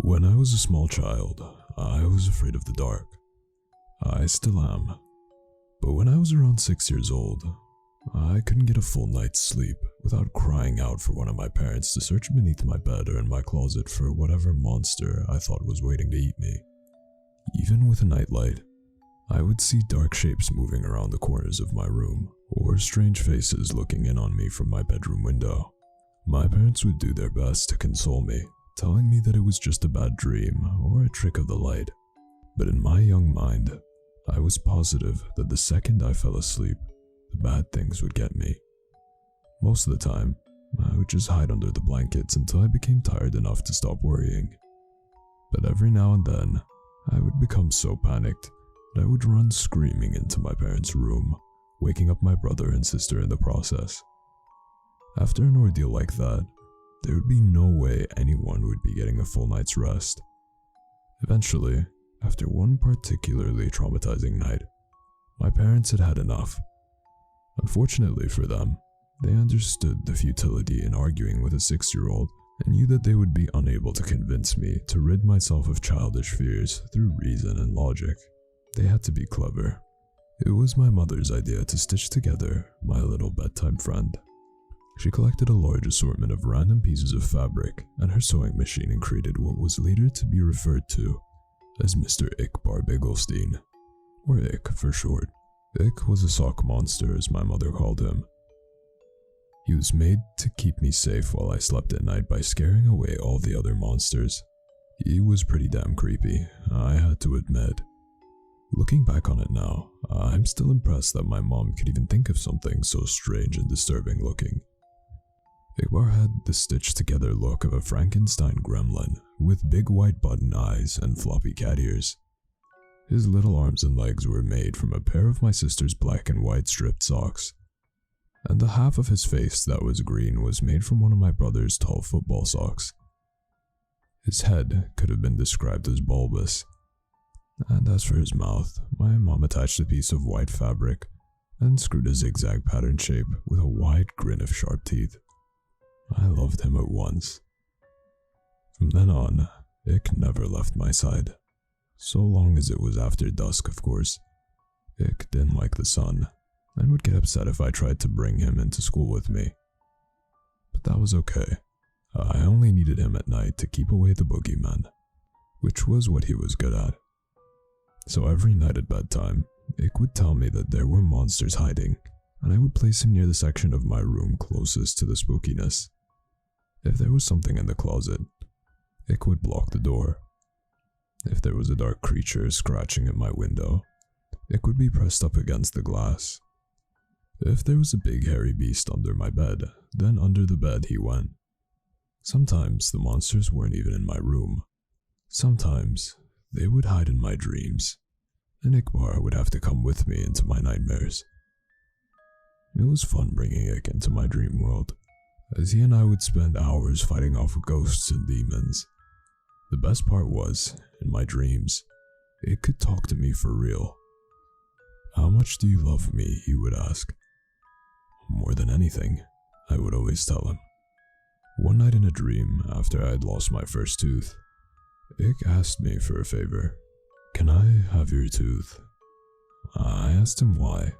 When I was a small child, I was afraid of the dark. I still am. But when I was around 6 years old, I couldn't get a full night's sleep without crying out for one of my parents to search beneath my bed or in my closet for whatever monster I thought was waiting to eat me. Even with a nightlight, I would see dark shapes moving around the corners of my room, or strange faces looking in on me from my bedroom window. My parents would do their best to console me, telling me that it was just a bad dream or a trick of the light. But in my young mind, I was positive that the second I fell asleep, the bad things would get me. Most of the time, I would just hide under the blankets until I became tired enough to stop worrying. But every now and then, I would become so panicked that I would run screaming into my parents' room, waking up my brother and sister in the process. After an ordeal like that, there would be no way anyone would be getting a full night's rest. Eventually, after one particularly traumatizing night, my parents had had enough. Unfortunately for them, they understood the futility in arguing with a 6-year-old and knew that they would be unable to convince me to rid myself of childish fears through reason and logic. They had to be clever. It was my mother's idea to stitch together my little bedtime friend. She collected a large assortment of random pieces of fabric and her sewing machine and created what was later to be referred to as Mr. Ickbarr Bigelsteine, or Ick for short. Ick was a sock monster, as my mother called him. He was made to keep me safe while I slept at night by scaring away all the other monsters. He was pretty damn creepy, I had to admit. Looking back on it now, I'm still impressed that my mom could even think of something so strange and disturbing looking. Ickbarr had the stitched together look of a Frankenstein gremlin with big white button eyes and floppy cat ears. His little arms and legs were made from a pair of my sister's black and white striped socks, and the half of his face that was green was made from one of my brother's tall football socks. His head could have been described as bulbous, and as for his mouth, my mom attached a piece of white fabric and screwed a zigzag pattern shape with a wide grin of sharp teeth. I loved him at once. From then on, Ick never left my side. So long as it was after dusk, of course. Ick didn't like the sun, and would get upset if I tried to bring him into school with me. But that was okay. I only needed him at night to keep away the boogeyman, which was what he was good at. So every night at bedtime, Ick would tell me that there were monsters hiding, and I would place him near the section of my room closest to the spookiness. If there was something in the closet, Ick would block the door. If there was a dark creature scratching at my window, Ick would be pressed up against the glass. If there was a big hairy beast under my bed, then under the bed he went. Sometimes the monsters weren't even in my room. Sometimes they would hide in my dreams, and Ickbarr would have to come with me into my nightmares. It was fun bringing Ick into my dream world, as he and I would spend hours fighting off ghosts and demons. The best part was, in my dreams, Ick could talk to me for real. "How much do you love me?" he would ask. "More than anything," I would always tell him. One night in a dream, after I had lost my first tooth, Ick asked me for a favor. "Can I have your tooth?" I asked him why.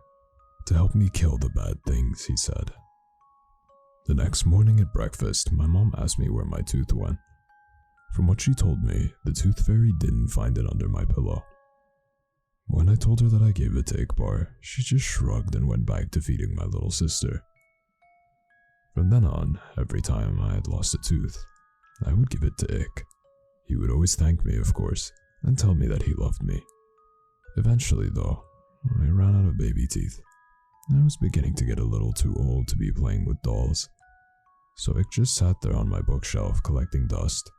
"To help me kill the bad things," he said. The next morning at breakfast, my mom asked me where my tooth went. From what she told me, the tooth fairy didn't find it under my pillow. When I told her that I gave it to Ickbarr, she just shrugged and went back to feeding my little sister. From then on, every time I had lost a tooth, I would give it to Ick. He would always thank me, of course, and tell me that he loved me. Eventually, though, I ran out of baby teeth. I was beginning to get a little too old to be playing with dolls, so Ick just sat there on my bookshelf collecting dust,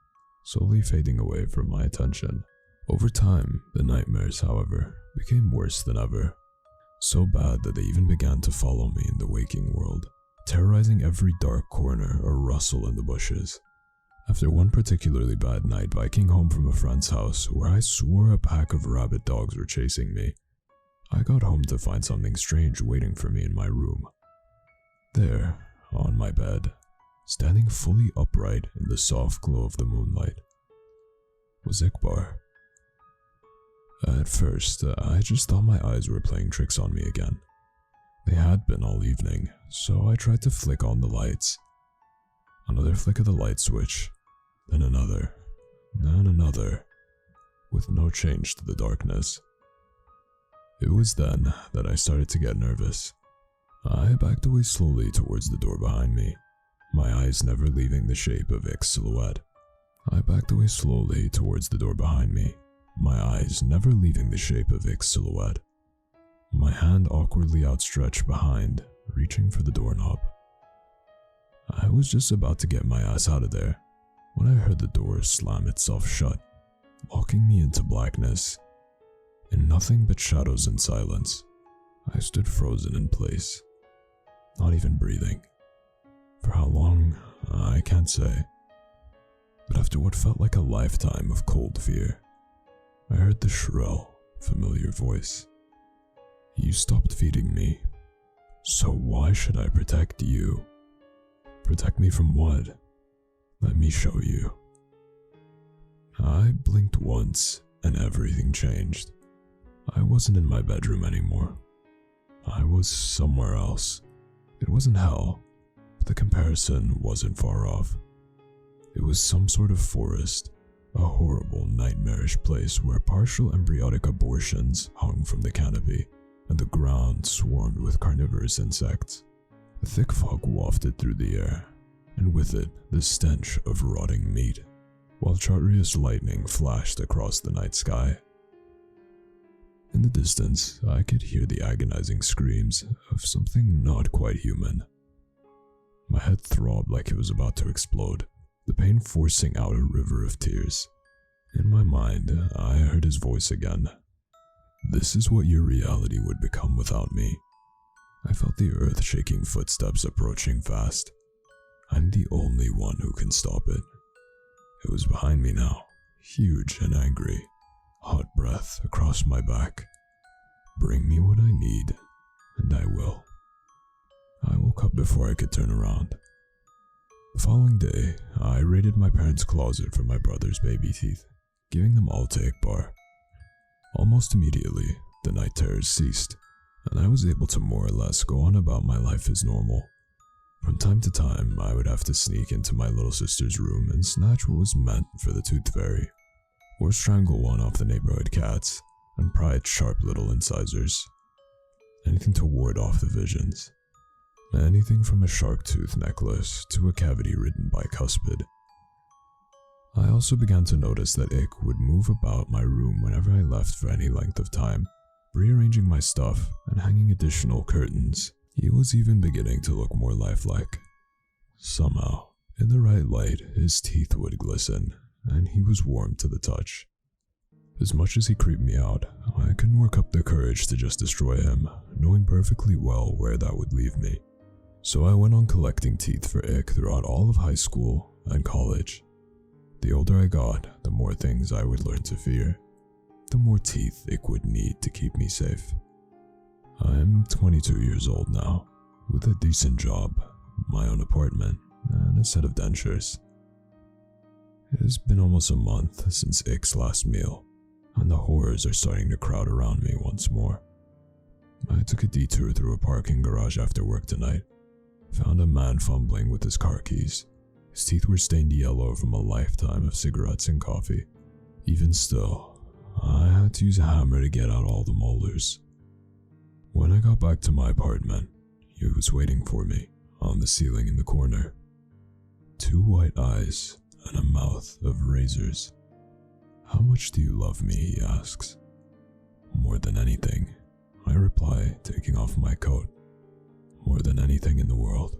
slowly fading away from my attention. Over time, the nightmares, however, became worse than ever. So bad that they even began to follow me in the waking world, terrorizing every dark corner or rustle in the bushes. After one particularly bad night biking home from a friend's house where I swore a pack of rabid dogs were chasing me, I got home to find something strange waiting for me in my room. There, on my bed, standing fully upright in the soft glow of the moonlight, was Ickbarr. At first, I just thought my eyes were playing tricks on me again. They had been all evening, so I tried to flick on the lights. Another flick of the light switch, then another, with no change to the darkness. It was then that I started to get nervous. I backed away slowly towards the door behind me, my eyes never leaving the shape of Ick's silhouette. I backed away slowly towards the door behind me, my eyes never leaving the shape of Ick's silhouette. My hand awkwardly outstretched behind, reaching for the doorknob. I was just about to get my ass out of there when I heard the door slam itself shut, locking me into blackness. In nothing but shadows and silence, I stood frozen in place, not even breathing. For how long, I can't say. But after what felt like a lifetime of cold fear, I heard the shrill, familiar voice. You stopped feeding me, so why should I protect you? Protect me from what? Let me show you. I blinked once and everything changed. I wasn't in my bedroom anymore. I was somewhere else. It wasn't hell, but the comparison wasn't far off. It was some sort of forest, a horrible, nightmarish place where partial embryonic abortions hung from the canopy, and the ground swarmed with carnivorous insects. A thick fog wafted through the air, and with it the stench of rotting meat, while chartreuse lightning flashed across the night sky. In the distance, I could hear the agonizing screams of something not quite human. My head throbbed like it was about to explode, the pain forcing out a river of tears. In my mind, I heard his voice again. This is what your reality would become without me. I felt the earth-shaking footsteps approaching fast. I'm the only one who can stop it. It was behind me now, huge and angry, hot breath across my back. Bring me what I need, and I will. I woke up before I could turn around. The following day, I raided my parents' closet for my brother's baby teeth, giving them all to Ickbarr. Almost immediately, the night terrors ceased, and I was able to more or less go on about my life as normal. From time to time, I would have to sneak into my little sister's room and snatch what was meant for the tooth fairy, or strangle one off the neighborhood cats and pry its sharp little incisors. Anything to ward off the visions. Anything from a shark tooth necklace to a cavity-ridden bicuspid. I also began to notice that Ick would move about my room whenever I left for any length of time, rearranging my stuff and hanging additional curtains. He was even beginning to look more lifelike. Somehow, in the right light, his teeth would glisten, and he was warm to the touch. As much as he creeped me out, I couldn't work up the courage to just destroy him, knowing perfectly well where that would leave me. So I went on collecting teeth for Ick throughout all of high school and college. The older I got, the more things I would learn to fear. The more teeth Ick would need to keep me safe. I'm 22 years old now, with a decent job, my own apartment, and a set of dentures. It has been almost a month since Ick's last meal, and the horrors are starting to crowd around me once more. I took a detour through a parking garage after work tonight, found a man fumbling with his car keys. His teeth were stained yellow from a lifetime of cigarettes and coffee. Even still, I had to use a hammer to get out all the molars. When I got back to my apartment, he was waiting for me, on the ceiling in the corner. 2 white eyes and a mouth of razors. How much do you love me, he asks. More than anything, I reply, taking off my coat. More than anything in the world.